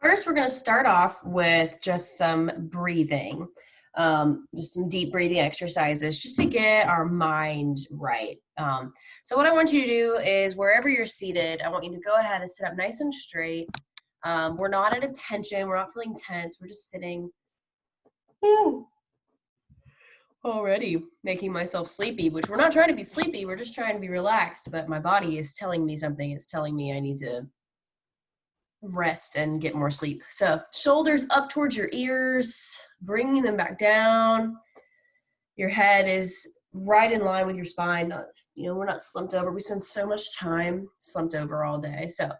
First, we're going to start off with just some breathing, just some deep breathing exercises just to get our mind right. So what I want you to do is wherever you're seated, I want you to go ahead and sit up nice and straight. We're not at attention. We're not feeling tense. We're just sitting. Already making myself sleepy, which we're not trying to be sleepy. We're just trying to be relaxed, but my body is telling me something. It's telling me I need to rest and get more sleep. So shoulders up towards your ears, bringing them back down. Your head is right in line with your spine. We're not slumped over. We spend so much time slumped over all day. So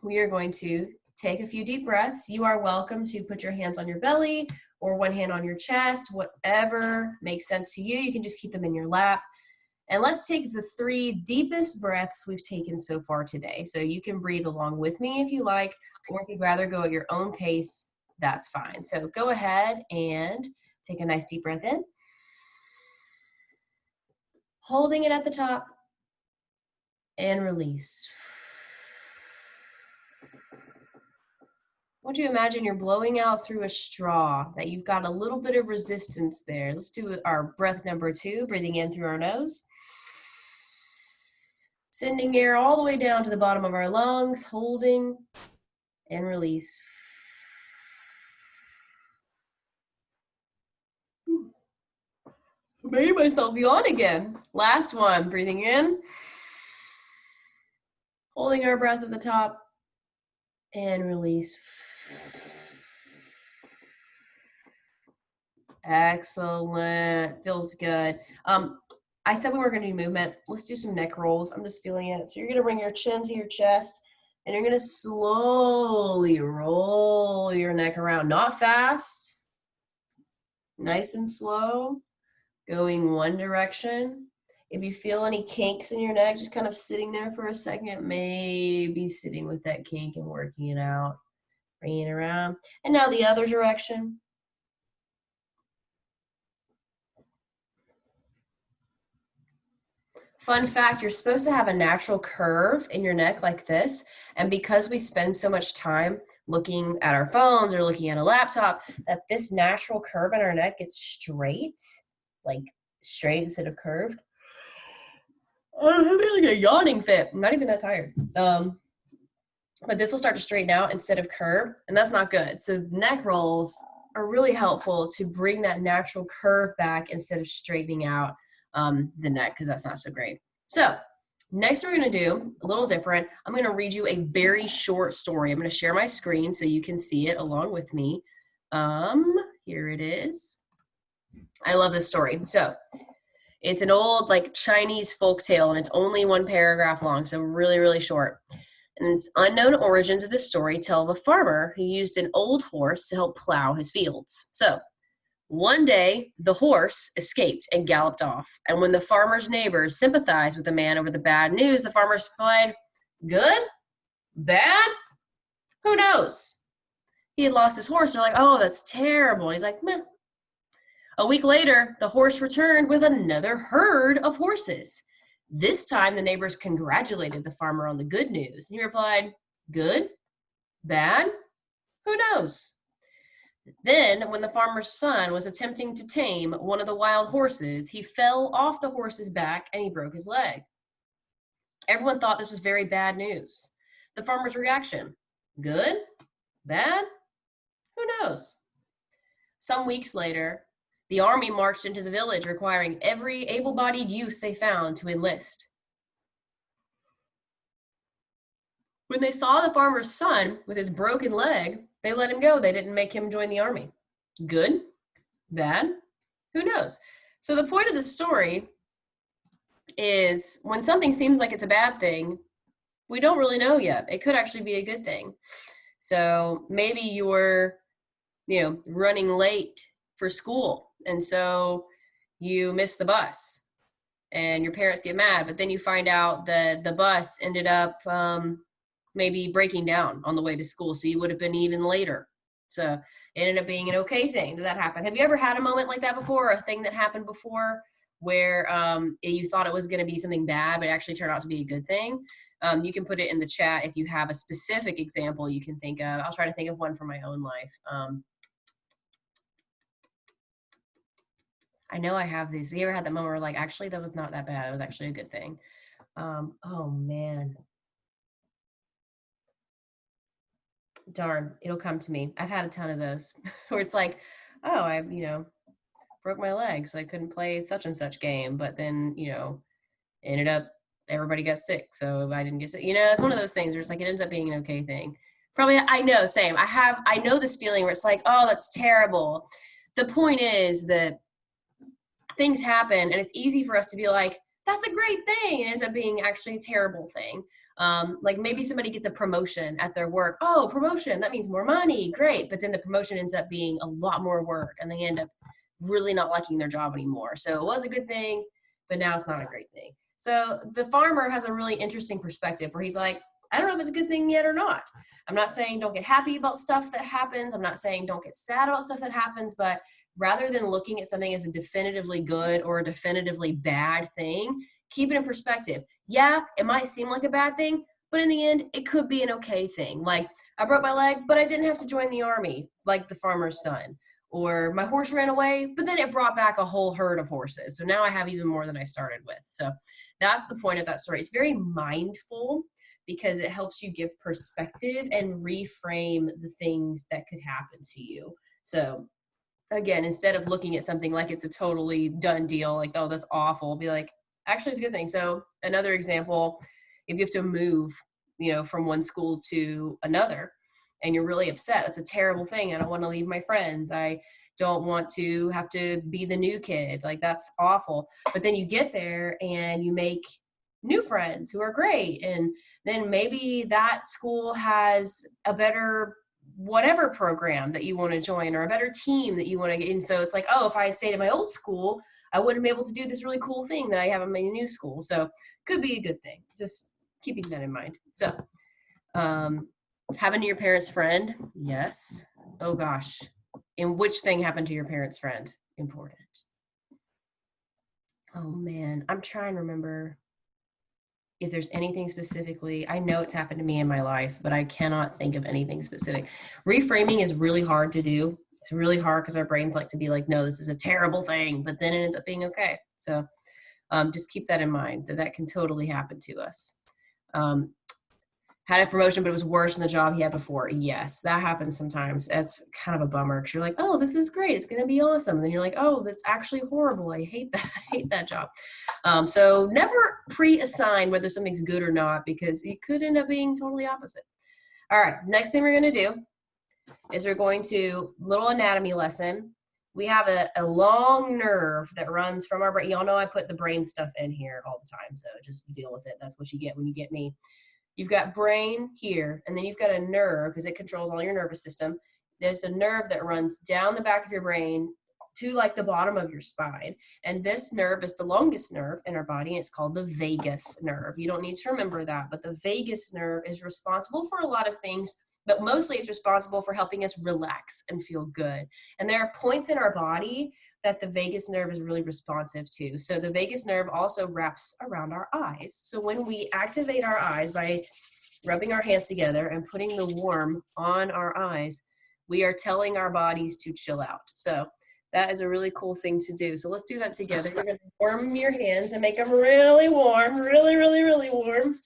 we are going to take a few deep breaths. You are welcome to put your hands on your belly or one hand on your chest, whatever makes sense to you. You can just keep them in your lap. And let's take the 3 deepest breaths we've taken so far today. So you can breathe along with me if you like, or if you'd rather go at your own pace, that's fine. So go ahead and take a nice deep breath in. Holding it at the top and release. I want you to imagine you're blowing out through a straw, that you've got a little bit of resistance there. Let's do our breath number 2, breathing in through our nose. Sending air all the way down to the bottom of our lungs, holding and release. Made myself yawn again. Last one, breathing in. Holding our breath at the top and release. Excellent. Feels good. I said we were going to do movement. Let's do some neck rolls. I'm just feeling it. So you're going to bring your chin to your chest and you're going to slowly roll your neck around. Not fast. Nice and slow. Going one direction. If you feel any kinks in your neck, just kind of sitting there for a second, maybe sitting with that kink and working it out. Bringing it around. And now the other direction. Fun fact, you're supposed to have a natural curve in your neck like this. And because we spend so much time looking at our phones or looking at a laptop, that this natural curve in our neck gets straight, like straight instead of curved. I'm having like a yawning fit. I'm not even that tired. But this will start to straighten out instead of curve, and that's not good. So neck rolls are really helpful to bring that natural curve back instead of straightening out the neck, because that's not so great. So next we're going to do a little different. I'm going to read you a very short story. I'm going to share my screen so you can see it along with me. Here it is. I love this story. So it's an old like Chinese folk tale, and it's only 1 paragraph long, so really, really short. And its unknown origins of the story tell of a farmer who used an old horse to help plow his fields. So one day, the horse escaped and galloped off. And when the farmer's neighbors sympathized with the man over the bad news, the farmer replied, "Good? Bad? Who knows?" He had lost his horse. They're like, "Oh, that's terrible." And he's like, "Meh." A week later, the horse returned with another herd of horses. This time, the neighbors congratulated the farmer on the good news. And he replied, "Good? Bad? Who knows?" Then, when the farmer's son was attempting to tame one of the wild horses, he fell off the horse's back and he broke his leg. Everyone thought this was very bad news. The farmer's reaction: "Good? Bad? Who knows?" Some weeks later, the army marched into the village, requiring every able-bodied youth they found to enlist. When they saw the farmer's son with his broken leg, they let him go. They didn't make him join the army. Good? Bad? Who knows? So the point of the story is when something seems like it's a bad thing, we don't really know yet. It could actually be a good thing. So maybe you're, running late for school, and so you miss the bus and your parents get mad, but then you find out that the bus ended up maybe breaking down on the way to school, so you would have been even later. So it ended up being an okay thing that happened. Have you ever had a moment like that before, or a thing that happened before where you thought it was going to be something bad, but it actually turned out to be a good thing. You can put it in the chat if you have a specific example you can think of. I'll try to think of one from my own life. I know I have these. You ever had that moment where like, actually, that was not that bad. It was actually a good thing. Oh man. Darn, it'll come to me. I've had a ton of those where it's like, oh, I, broke my leg, so I couldn't play such and such game. But then, ended up everybody got sick, so I didn't get sick. It's one of those things where it's like it ends up being an okay thing. Probably, I know, same. I know this feeling where it's like, oh, that's terrible. The point is that things happen, and it's easy for us to be like, that's a great thing, and it ends up being actually a terrible thing. Like maybe somebody gets a promotion at their work. Oh, promotion, that means more money, great. But then the promotion ends up being a lot more work, and they end up really not liking their job anymore. So it was a good thing, but now it's not a great thing. So the farmer has a really interesting perspective where he's like, I don't know if it's a good thing yet or not. I'm not saying don't get happy about stuff that happens. I'm not saying don't get sad about stuff that happens, but rather than looking at something as a definitively good or a definitively bad thing, keep it in perspective. Yeah, it might seem like a bad thing, but in the end, it could be an okay thing. Like, I broke my leg, but I didn't have to join the army, like the farmer's son. Or my horse ran away, but then it brought back a whole herd of horses. So now I have even more than I started with. So that's the point of that story. It's very mindful because it helps you give perspective and reframe the things that could happen to you. So again, instead of looking at something like it's a totally done deal, like, oh, that's awful, be like, actually, it's a good thing. So another example, if you have to move, from one school to another, and you're really upset, that's a terrible thing. I don't want to leave my friends. I don't want to have to be the new kid. Like, that's awful. But then you get there and you make new friends who are great. And then maybe that school has a better whatever program that you want to join or a better team that you want to get in. So it's like, oh, if I had stayed at my old school, I wouldn't be able to do this really cool thing that I have in my new school. So could be a good thing. Just keeping that in mind. So happened to your parents' friend? Yes. Oh gosh. And which thing happened to your parents' friend? Important. Oh man, I'm trying to remember if there's anything specifically. I know it's happened to me in my life, but I cannot think of anything specific. Reframing is really hard to do. It's really hard because our brains like to be like, no, this is a terrible thing, but then it ends up being okay. So just keep that in mind, that can totally happen to us. Had a promotion, but it was worse than the job he had before. Yes, that happens sometimes. That's kind of a bummer because you're like, oh, this is great. It's going to be awesome. And then you're like, oh, that's actually horrible. I hate that. I hate that job. So never pre-assign whether something's good or not, because it could end up being totally opposite. All right, next thing we're going to do is we're going to, little anatomy lesson. We have a long nerve that runs from our brain. Y'all know I put the brain stuff in here all the time, so just deal with it. That's what you get when you get me. You've got brain here, and then you've got a nerve because it controls all your nervous system. There's a nerve that runs down the back of your brain to like the bottom of your spine. And this nerve is the longest nerve in our body, and it's called the vagus nerve. You don't need to remember that, but the vagus nerve is responsible for a lot of things, but mostly it's responsible for helping us relax and feel good. And there are points in our body that the vagus nerve is really responsive to. So the vagus nerve also wraps around our eyes. So when we activate our eyes by rubbing our hands together and putting the warm on our eyes, we are telling our bodies to chill out. So that is a really cool thing to do. So let's do that together. You're going to warm your hands and make them really warm, really, really, really warm.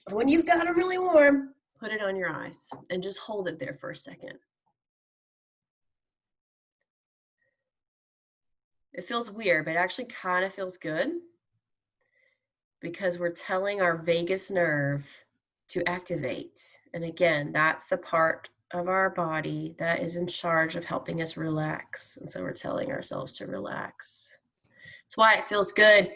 When you've got them really warm, put it on your eyes and just hold it there for a second. It feels weird, but it actually kind of feels good because we're telling our vagus nerve to activate. And again, that's the part of our body that is in charge of helping us relax. And so we're telling ourselves to relax. That's why it feels good.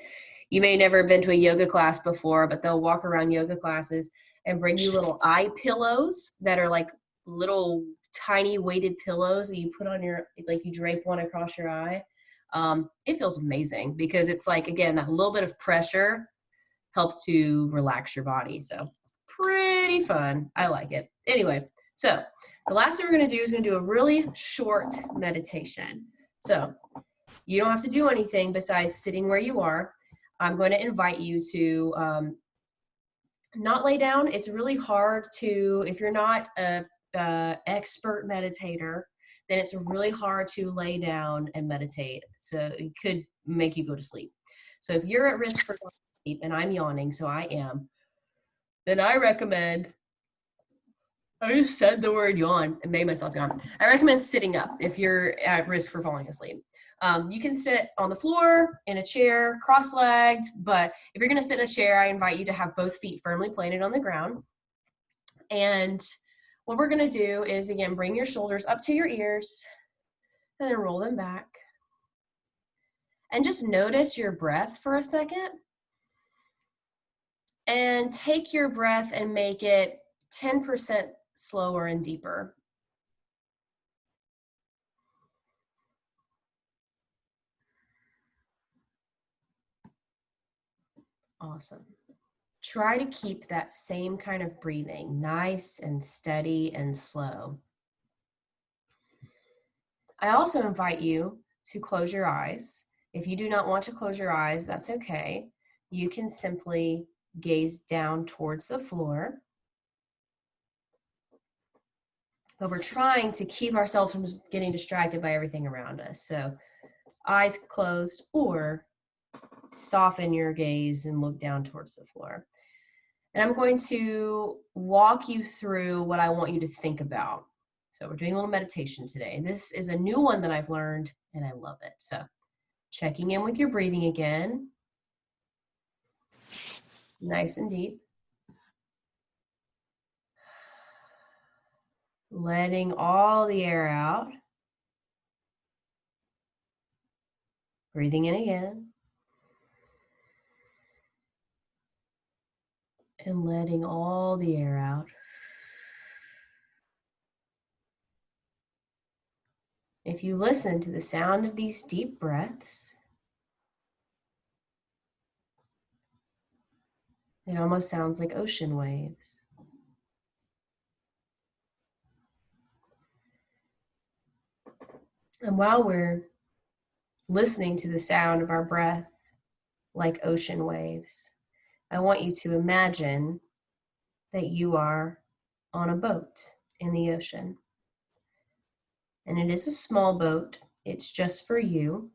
You may never have been to a yoga class before, but they'll walk around yoga classes and bring you little eye pillows that are like little tiny weighted pillows that you put on your, like you drape one across your eye. It feels amazing because it's like, again, that little bit of pressure helps to relax your body. So pretty fun. I like it. Anyway, so the last thing we're going to do is going to do a really short meditation. So you don't have to do anything besides sitting where you are. I'm going to invite you to not lay down. It's really hard to, if you're not a expert meditator, then it's really hard to lay down and meditate. So it could make you go to sleep. So if you're at risk for sleep, and I'm yawning, so I am, then I recommend, I just said the word yawn and made myself yawn. I recommend sitting up if you're at risk for falling asleep. You can sit on the floor, in a chair, cross-legged, but if you're gonna sit in a chair, I invite you to have both feet firmly planted on the ground. And what we're gonna do is, again, bring your shoulders up to your ears and then roll them back. And just notice your breath for a second. And take your breath and make it 10% slower and deeper. Awesome. Try to keep that same kind of breathing, nice and steady and slow. I also invite you to close your eyes. If you do not want to close your eyes, that's okay. You can simply gaze down towards the floor. But we're trying to keep ourselves from getting distracted by everything around us. So eyes closed, or soften your gaze and look down towards the floor. And I'm going to walk you through what I want you to think about. So we're doing a little meditation today. This is a new one that I've learned and I love it. So checking in with your breathing again. Nice and deep. Letting all the air out. Breathing in again. And letting all the air out. If you listen to the sound of these deep breaths, it almost sounds like ocean waves. And while we're listening to the sound of our breath like ocean waves, I want you to imagine that you are on a boat in the ocean. And it is a small boat. It's just for you,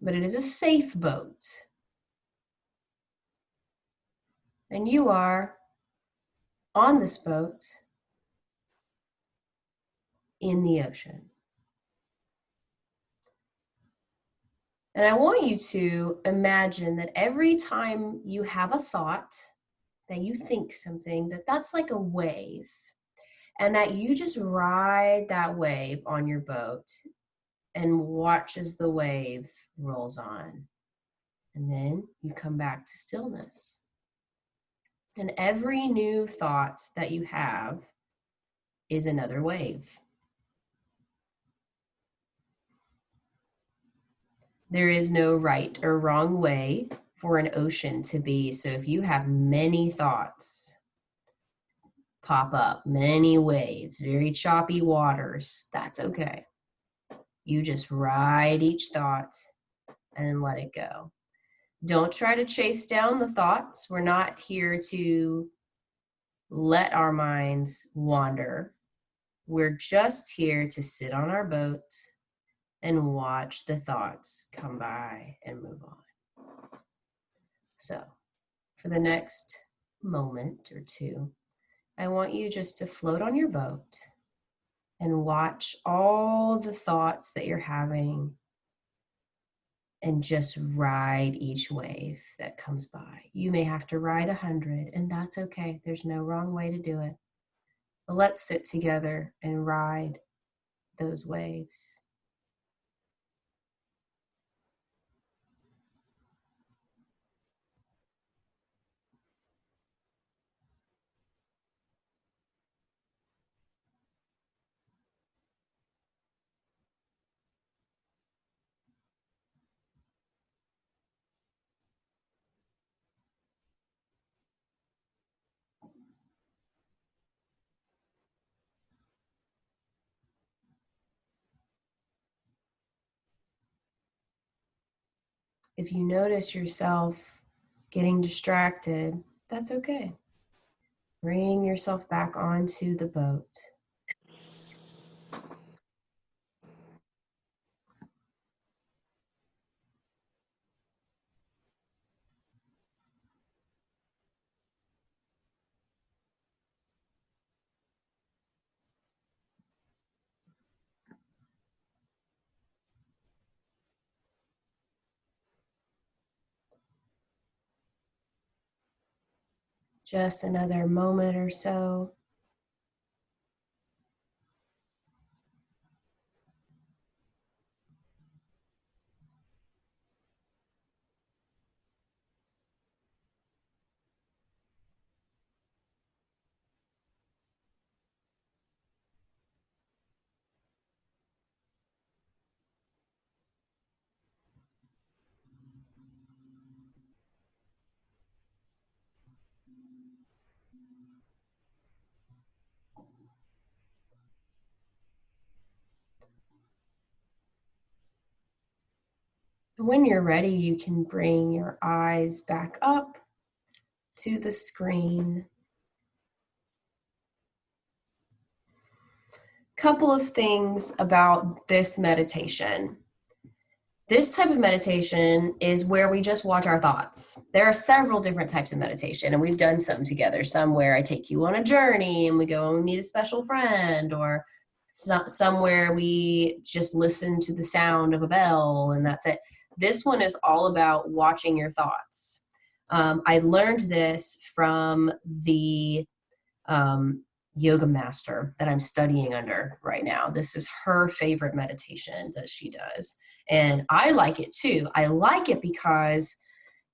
but it is a safe boat. And you are on this boat in the ocean. And I want you to imagine that every time you have a thought, that you think something, that's like a wave, and that you just ride that wave on your boat and watch as the wave rolls on. And then you come back to stillness. And every new thought that you have is another wave. There is no right or wrong way for an ocean to be. So if you have many thoughts pop up, many waves, very choppy waters, that's okay. You just ride each thought and let it go. Don't try to chase down the thoughts. We're not here to let our minds wander. We're just here to sit on our boat and watch the thoughts come by and move on. So for the next moment or two, I want you just to float on your boat and watch all the thoughts that you're having and just ride each wave that comes by. You may have to ride 100, and that's okay. There's no wrong way to do it. But let's sit together and ride those waves. If you notice yourself getting distracted, that's okay. Bring yourself back onto the boat. Just another moment or so. When you're ready, you can bring your eyes back up to the screen. Couple of things about this meditation. This type of meditation is where we just watch our thoughts. There are several different types of meditation, and we've done some together. Some where I take you on a journey and we go and meet a special friend, or somewhere we just listen to the sound of a bell and that's it. This one is all about watching your thoughts. I learned this from the yoga master that I'm studying under right now. This is her favorite meditation that she does. And I like it too. I like it because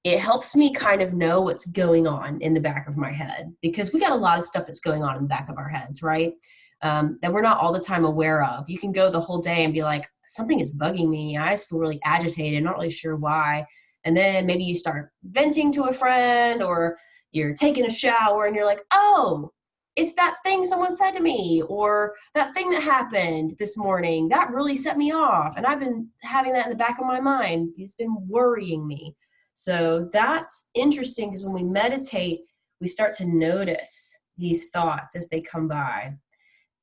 it helps me kind of know what's going on in the back of my head, because we got a lot of stuff that's going on in the back of our heads, right? That we're not all the time aware of. You can go the whole day and be like, something is bugging me. I just feel really agitated, not really sure why. And then maybe you start venting to a friend, or you're taking a shower and you're like, oh, it's that thing someone said to me, or that thing that happened this morning that really set me off. And I've been having that in the back of my mind. It's been worrying me. So that's interesting, because when we meditate, we start to notice these thoughts as they come by.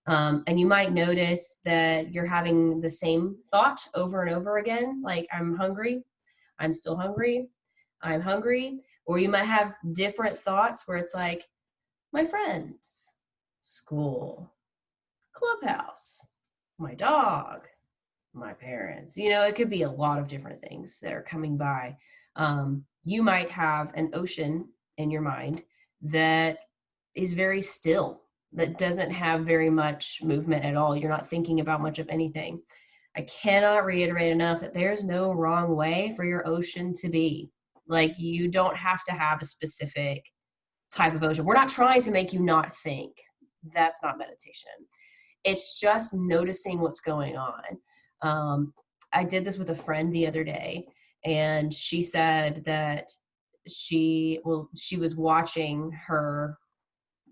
And you might notice that you're having the same thought over and over again, like, I'm hungry, I'm still hungry, I'm hungry. Or you might have different thoughts where it's like, my friends, school, clubhouse, my dog, my parents. It could be a lot of different things that are coming by. You might have an ocean in your mind that is very still, that doesn't have very much movement at all. You're not thinking about much of anything. I cannot reiterate enough that there's no wrong way for your ocean to be. Like, you don't have to have a specific type of ocean. We're not trying to make you not think. That's not meditation. It's just noticing what's going on. I did this with a friend the other day, and she said that she was watching her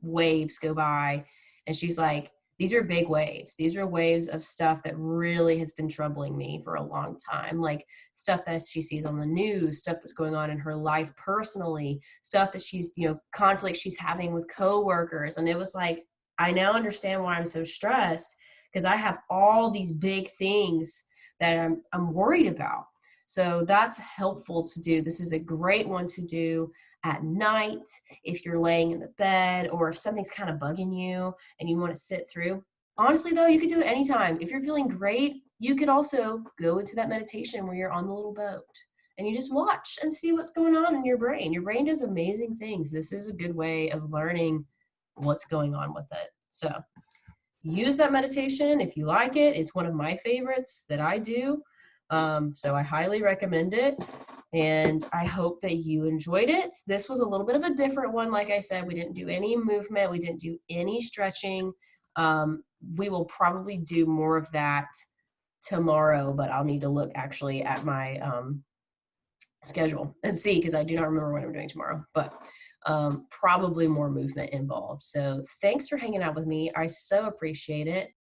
waves go by, and she's like, these are big waves. These are waves of stuff that really has been troubling me for a long time. Like, stuff that she sees on the news, stuff that's going on in her life personally, stuff that she's, conflict she's having with coworkers. And it was like, I now understand why I'm so stressed, because I have all these big things that I'm worried about. So that's helpful to do. This is a great one to do at night if you're laying in the bed, or if something's kind of bugging you and you want to sit through. Honestly, though, you could do it anytime. If you're feeling great, you could also go into that meditation where you're on the little boat and you just watch and see what's going on in your brain. Your brain does amazing things. This is a good way of learning what's going on with it. So use that meditation if you like it. It's one of my favorites that I do. So I highly recommend it. And I hope that you enjoyed it. This was a little bit of a different one. Like I said, we didn't do any movement. We didn't do any stretching. We will probably do more of that tomorrow, but I'll need to look actually at my schedule and see, because I do not remember what I'm doing tomorrow, but probably more movement involved. So thanks for hanging out with me. I so appreciate it.